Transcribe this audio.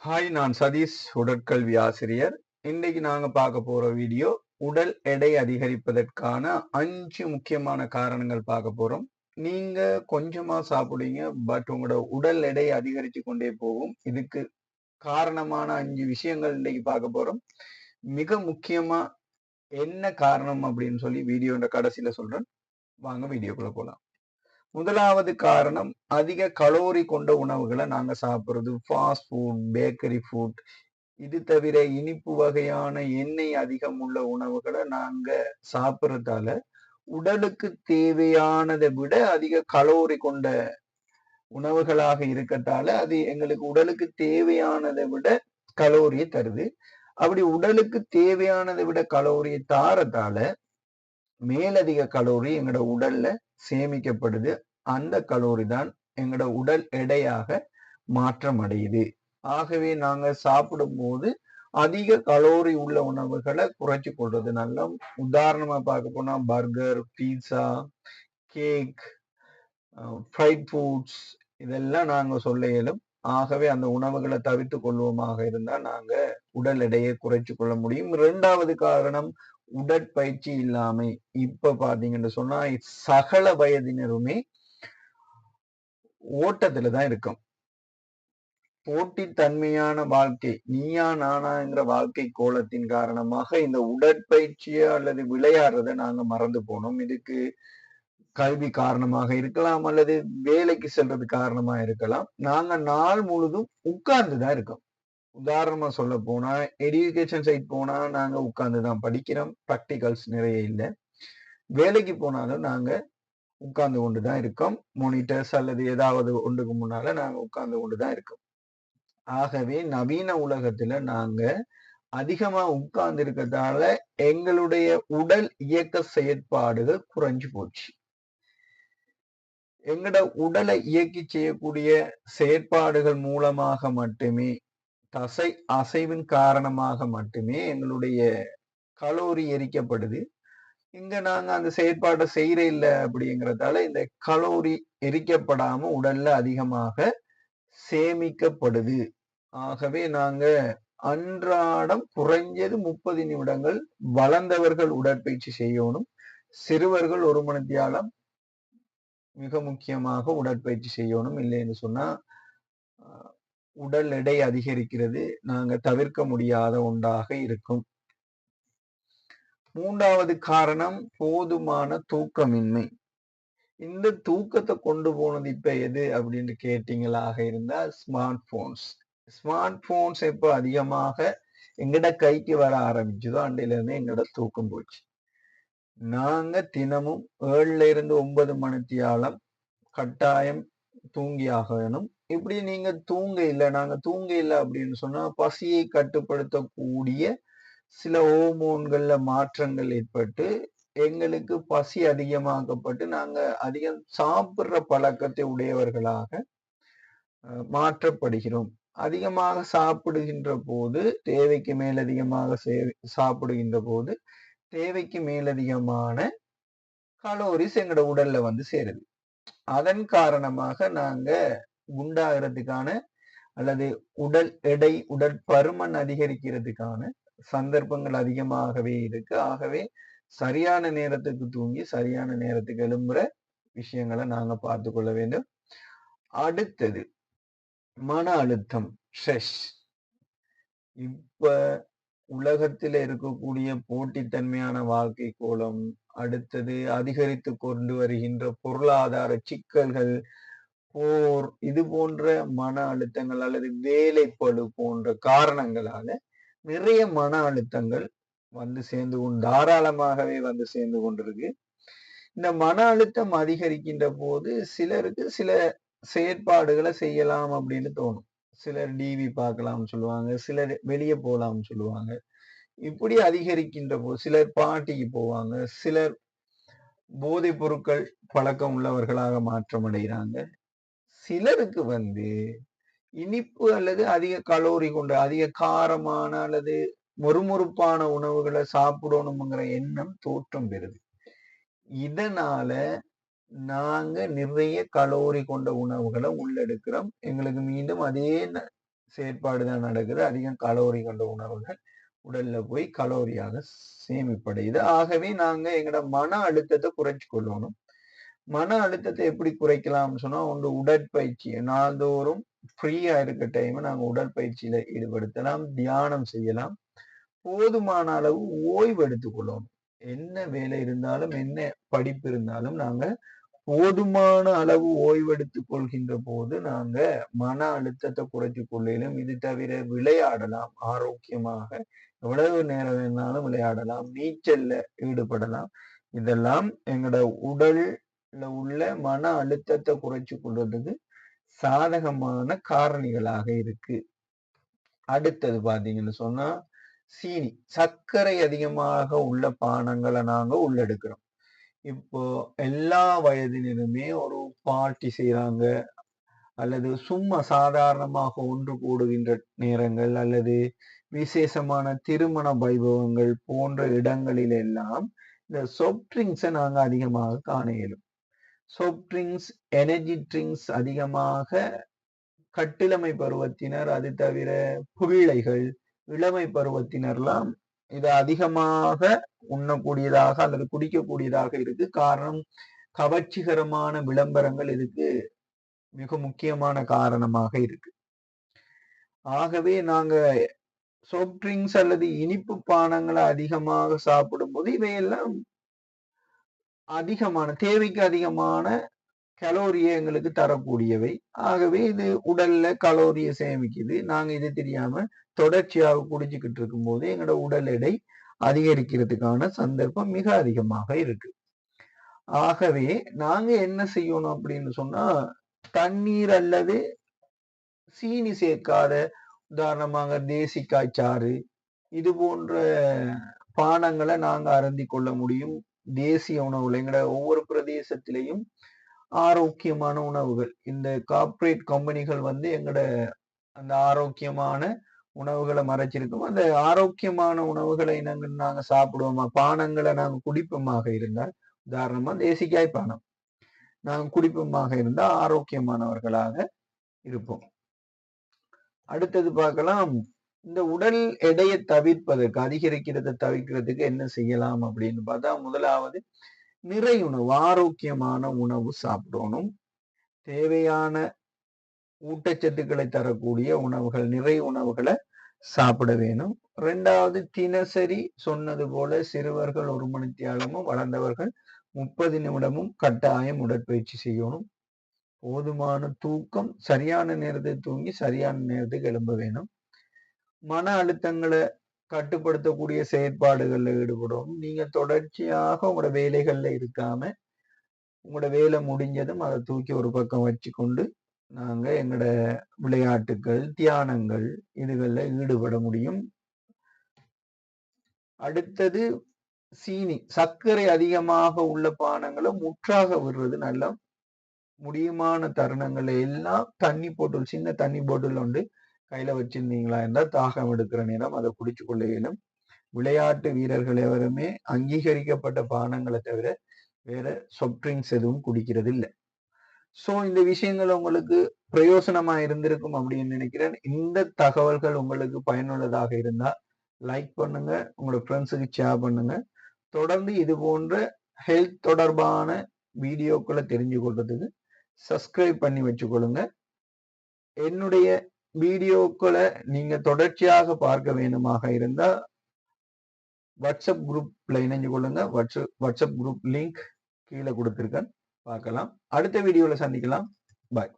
Hi, நான் சதீஷ், உடற்கல்வி ஆசிரியர். இன்னைக்கு நாங்க பார்க்க போற வீடியோ உடல் எடை அதிகரிப்பதற்கான 5 முக்கியமான காரணங்கள் பார்க்க போறோம். நீங்க கொஞ்சமா சாப்பிடுவீங்க, பட் உங்களோட உடல் எடை அதிகரிச்சு கொண்டே போகும். இதுக்கு காரணமான 5 விஷயங்கள் இன்னைக்கு பார்க்க போறோம். மிக முக்கியமா என்ன காரணம் அப்படின்னு சொல்லி வீடியோட கடைசியில சொல்றேன். வாங்க வீடியோக்குள்ள போலாம். முதலாவது காரணம் அதிக கலோரி கொண்ட உணவுகளை நாங்க சாப்பிடுறது. ஃபாஸ்ட் ஃபுட், பேக்கரி ஃபுட், இது தவிர இனிப்பு வகையான எண்ணெய் அதிகம் உள்ள உணவுகளை நாங்க சாப்பிடுறதால உடலுக்கு தேவையானதை விட அதிக கலோரி கொண்ட உணவுகளாக இருக்கத்தால அது எங்களுக்கு உடலுக்கு தேவையானதை விட கலோரியை தருது. அப்படி உடலுக்கு தேவையானதை விட கலோரியை தாரதால மேலதிக கலோரி எங்களோட உடல்ல சேமிக்கப்படுது. அந்த கலோரி தான் எங்களோட உடல் எடையாக மாற்றம் அடையுது. ஆகவே நாங்க சாப்பிடும்போது அதிக கலோரி உள்ள உணவுகளை குறைச்சு கொள்றது நல்ல. உதாரணமா பார்க்க போனா burger, pizza, cake, fried foods, இதெல்லாம் நாங்க சொல்ல இயலும். ஆகவே அந்த உணவுகளை தவிர்த்து கொள்வோமாக இருந்தால் நாங்க உடல் எடையை குறைச்சு கொள்ள முடியும். 2வது காரணம் உடற்பயிற்சி இல்லாமை. இப்ப பாத்தீங்கன்னு சொன்னா சகல வயதினருமே ஓட்டத்துல தான் இருக்கோம். போட்டித்தன்மையான வாழ்க்கை, நீயா நானாங்கிற வாழ்க்கை கோலத்தின் காரணமாக இந்த உடற்பயிற்சியை அல்லது விளையாடுறதை நாங்க மறந்து போனோம். இதுக்கு கல்வி காரணமாக இருக்கலாம், அல்லது வேலைக்கு செல்றது காரணமா இருக்கலாம். நாங்க நாள் முழுதும் உட்கார்ந்து தான் இருக்கோம். உதாரணமா சொல்ல போனா எஜுகேஷன் சைட் போனா நாங்க உட்கார்ந்து தான் படிக்கிறோம். ப்ராக்டிகல்ஸ் நிறைய இல்லை. வேலைக்கு போனாலும் நாங்க உட்கார்ந்து கொண்டு தான் இருக்கோம். மானிட்டர்ஸ் அல்லது ஏதாவது ஒன்றுக்கு முன்னால நாங்க உட்கார்ந்து கொண்டு தான் இருக்கோம். ஆகவே நவீன உலகத்துல நாங்க அதிகமா உட்கார்ந்து இருக்கிறதால எங்களுடைய உடல் இயக்க செயற்பாடுகள் குறைஞ்சு போச்சு. எங்கட உடலை இயக்கி செய்யக்கூடிய செயற்பாடுகள் மூலமாக மட்டுமே, தசை அசைவின் காரணமாக மட்டுமே எங்களுடைய கலோரி எரிக்கப்படுது. இங்க நாங்க அந்த செயற்பாட்டை செய்யற இல்ல அப்படிங்கிறதால இந்த கலோரி எரிக்கப்படாம உடல்ல அதிகமாக சேமிக்கப்படுது. ஆகவே நாங்க அன்றாடம் குறைஞ்சது 30 நிமிடங்கள் வளர்ந்தவர்கள் உடற்பயிற்சி செய்யணும். சிறுவர்கள் 1 மணித்தியாலம் மிக முக்கியமாக உடற்பயிற்சி செய்யணும். இல்லைன்னு சொன்னா உடல் எடை அதிகரிக்கிறது நாங்க தவிர்க்க முடியாத ஒன்றாக இருக்கும். 3வது காரணம் போதுமான தூக்கமின்மை. இந்த தூக்கத்தை கொண்டு போனது இப்ப எது அப்படின்னு கேட்டீங்களாக இருந்தா ஸ்மார்ட் போன்ஸ். ஸ்மார்ட் போன்ஸ் எப்ப அதிகமாக எங்கட கைக்கு வர ஆரம்பிச்சதோ அண்டையில இருந்து எங்கட தூக்கம் போச்சு. நாங்க தினமும் 7ல இருந்து 9 மணித்தியாலம் கட்டாயம் தூங்கி ஆகணும். இப்படி நீங்க நாங்க தூங்க இல்லை அப்படின்னு சொன்னா பசியை கட்டுப்படுத்தக்கூடிய சில ஹோமோன்கள்ல மாற்றங்கள் ஏற்பட்டு எங்களுக்கு பசி அதிகமாக்கப்பட்டு நாங்க அதிகம் சாப்பிடுற பழக்கத்தை உடையவர்களாக மாற்றப்படுகிறோம். அதிகமாக சாப்பிடுகின்ற போது தேவைக்கு மேலதிகமாக சாப்பிடுகின்ற போது தேவைக்கு மேலதிகமான கலோரிஸ் எங்களோட உடல்ல வந்து சேருது. அதன் காரணமாக நாங்க குண்டாகிறதுக்கான அல்லது உடல் எடை, உடற்பருமன் அதிகரிக்கிறதுக்கான சந்தர்ப்பங்கள் அதிகமாகவே இருக்கு. ஆகவே சரியான நேரத்துக்கு தூங்கி சரியான நேரத்துக்கு எழும்புற விஷயங்களை நாங்க பார்த்து கொள்ள வேண்டும். அடுத்தது மன அழுத்தம், ஸ்ட்ரெஸ். இப்ப உலகத்துல இருக்கக்கூடிய போட்டித்தன்மையான வாழ்க்கை கோலம், அடுத்தது அதிகரித்து கொண்டு வருகின்ற பொருளாதார சிக்கல்கள், போர், இது போன்ற மன அழுத்தங்கள் அல்லது வேலைப்பளு போன்ற காரணங்களால நிறைய மன அழுத்தங்கள் வந்து தாராளமாகவே வந்து சேர்ந்து கொண்டிருக்கு. இந்த மன அழுத்தம் அதிகரிக்கின்ற போது சிலருக்கு சில செயற்பாடுகளை செய்யலாம் அப்படின்னு தோணும். சிலர் டிவி பார்க்கலாம்னு சொல்லுவாங்க, சிலர் வெளியே போலாம்னு சொல்லுவாங்க. இப்படி அதிகரிக்கின்ற போது சிலர் பார்ட்டிக்கு போவாங்க, சிலர் போதைப் பொருட்கள் பழக்கம் உள்ளவர்களாக மாற்றம் அடைகிறாங்க. சிலருக்கு வந்து இனிப்பு அல்லது அதிக கலோரி கொண்ட அதிக காரமான அல்லது மொறுமொறுப்பான உணவுகளை சாப்பிடணுங்கிற எண்ணம் தோற்றம் பெறுது. இதனால நாங்க நிறைய கலோரி கொண்ட உணவுகளை உள்ளெடுக்கிறோம். எங்களுக்கு மீண்டும் அதே செயற்பாடு தான் நடக்குது. அதிகம் கலோரி கொண்ட உணவுகள் உடல்ல போய் கலோரியாக சேமிப்படையுது. ஆகவே நாங்க எங்கட மன அழுத்தத்தை குறைச்சு கொள்ளணும். மன அழுத்தத்தை எப்படி குறைக்கலாம்னு சொன்னா, ஒன்று உடற்பயிற்சி. நாள்தோறும் ஃப்ரீயா இருக்க டைம் நாங்க உடற்பயிற்சியில ஈடுபடுத்தலாம், தியானம் செய்யலாம். போதுமான அளவு ஓய்வு எடுத்துக் கொள்ளணும். என்ன வேலை இருந்தாலும், என்ன படிப்பு இருந்தாலும் நாங்க போதுமான அளவு ஓய்வெடுத்துக் கொள்கின்ற போது நாங்க மன அழுத்தத்தை குறைத்துக் கொள்ளலும். இது தவிர விளையாடலாம் ஆரோக்கியமாக. எவ்வளவு நேரம் வேணாலும் விளையாடலாம். நீச்சல்ல ஈடுபடலாம். இதெல்லாம் எங்களோட உடல்ல உள்ள மன அழுத்தத்தை குறைச்சு கொள்றதுக்கு சாதகமான காரணிகளாக இருக்கு. அடுத்தது பாத்தீங்கன்னு சொன்னா சீனி, சர்க்கரை அதிகமாக உள்ள பானங்களை நாங்க உள்ளெடுக்கிறோம். இப்போ எல்லா வயதினருமே ஒரு பார்ட்டி செய்யறாங்க, அல்லது சும்மா சாதாரணமாக ஒன்று கூடுகின்ற நேரங்கள், அல்லது விசேஷமான திருமண வைபவங்கள் போன்ற இடங்களில் எல்லாம் இந்த சாஃப்ட் ட்ரிங்க்ஸை நாங்க அதிகமாக காண இயலும். சாஃப்ட் ட்ரிங்க்ஸ், எனர்ஜி ட்ரிங்க்ஸ் அதிகமாக கட்டிளமை பருவத்தினர், அது தவிர பிள்ளைகள், இளமை பருவத்தினர்லாம் இது அதிகமாக உண்ணக்கூடியதாக அல்லது குடிக்கக்கூடியதாக இருக்கு. காரணம், கவர்ச்சிகரமான விளம்பரங்கள் இதுக்கு மிக முக்கியமான காரணமாக இருக்கு. ஆகவே நாங்க சாஃப்ட் ட்ரிங்க்ஸ் அல்லது இனிப்பு பானங்களை அதிகமாக சாப்பிடும் போது இவையெல்லாம் அதிகமான தேவைக்கு அதிகமான கலோரியை எங்களுக்கு தரக்கூடியவை. ஆகவே இது உடல்ல கலோரியை சேமிக்குது. நாங்க இது தெரியாம தொடர்ச்சியாக குடிச்சுக்கிட்டு இருக்கும்போது எங்களோட உடல் எடை அதிகரிக்கிறதுக்கான சந்தர்ப்பம் மிக அதிகமாக இருக்கு. ஆகவே நாங்க என்ன செய்யணும் அப்படின்னு சொன்னா, தண்ணீர் அல்லது சீனி சேர்க்காத, உதாரணமாக தேசிக்காய் சாறு, இது போன்ற பானங்களை நாங்க அருந்தி கொள்ள முடியும். தேசிய உணவுல எங்கட ஒவ்வொரு பிரதேசத்திலையும் ஆரோக்கியமான உணவுகள், இந்த கார்ப்பரேட் கம்பெனிகள் வந்து எங்கட அந்த ஆரோக்கியமான உணவுகளை மறைச்சிருக்கும். அந்த ஆரோக்கியமான உணவுகளை நாங்க சாப்பிடுவோமா, பானங்களை நாங்க குடிப்போமாக இருந்தால், உதாரணமா தேசிக்காய் பானம் நாங்க குடிப்போமாக இருந்தால் ஆரோக்கியமானவர்களாக இருப்போம். அடுத்தது பார்க்கலாம், இந்த உடல் எடையை தவிர்ப்பதற்கு, அதிகரிக்கிறதை தவிர்க்கிறதுக்கு என்ன செய்யலாம் அப்படின்னு பார்த்தா, முதலாவது நிறை உணவு, ஆரோக்கியமான உணவு சாப்பிடணும். தேவையான ஊட்டச்சத்துக்களை தரக்கூடிய உணவுகள், நிறை உணவுகளை சாப்பிட வேணும். இரண்டாவது, தினசரி சொன்னது போல சிறுவர்கள் 1 மணித்தியாலமும், வளர்ந்தவர்கள் 30 நிமிடமும் கட்டாயம் உடற்பயிற்சி செய்யணும். போதுமான தூக்கம், சரியான நேரத்துக்கு தூங்கி சரியான நேரத்துக்கு எழும்ப வேணும். மன அழுத்தங்களை கட்டுப்படுத்தக்கூடிய செயற்பாடுகள்ல ஈடுபடணும். நீங்க தொடர்ச்சியாக உங்களோட வேலைகள்ல இருக்காம, உங்களோட வேலை முடிஞ்சதும் அதை தூக்கி ஒரு பக்கம் வச்சுக்கொண்டு நாங்க எங்களோட விளையாட்டுகள், தியானங்கள் இதுகள்ல ஈடுபட முடியும். அடுத்தது சீனி, சர்க்கரை அதிகமாக உள்ள பானங்களை முற்றாக விடுறது நல்ல. முடியுமான தருணங்கள்ல எல்லாம் தண்ணி போட்டல், சின்ன தண்ணி போட்டல் உண்டு கையில வச்சிருந்தீங்களா என்றால் தாகம் எடுக்கிற நேரம் அதை குடிச்சு கொள்ள இயலும். விளையாட்டு வீரர்கள் எவருமே அங்கீகரிக்கப்பட்ட பானங்களை தவிர வேற சாஃப்ட் ட்ரிங்க்ஸ் எதுவும் குடிக்கிறது இல்லை. சோ இந்த விஷயங்கள் உங்களுக்கு பிரயோசனமா இருந்திருக்கும் அப்படின்னு நினைக்கிறேன். இந்த தகவல்கள் உங்களுக்கு பயனுள்ளதாக இருந்தா லைக் பண்ணுங்க, உங்களோட ஃப்ரெண்ட்ஸுக்கு ஷேர் பண்ணுங்க. தொடர்ந்து இது போன்ற ஹெல்த் தொடர்பான வீடியோக்களை தெரிஞ்சு கொள்றதுக்கு சப்ஸ்கிரைப் பண்ணி வச்சுக்கொள்ளுங்க. என்னுடைய வீடியோக்களை நீங்க தொடர்ச்சியாக பார்க்க வேண்டுமாக இருந்தா வாட்ஸ்அப் குரூப்ல இணைஞ்சு கொள்ளுங்க. வாட்ஸ்அப் குரூப் லிங்க் கீழே கொடுத்திருக்கேன், பார்க்கலாம். அடுத்த வீடியோல சந்திக்கலாம். பாய்.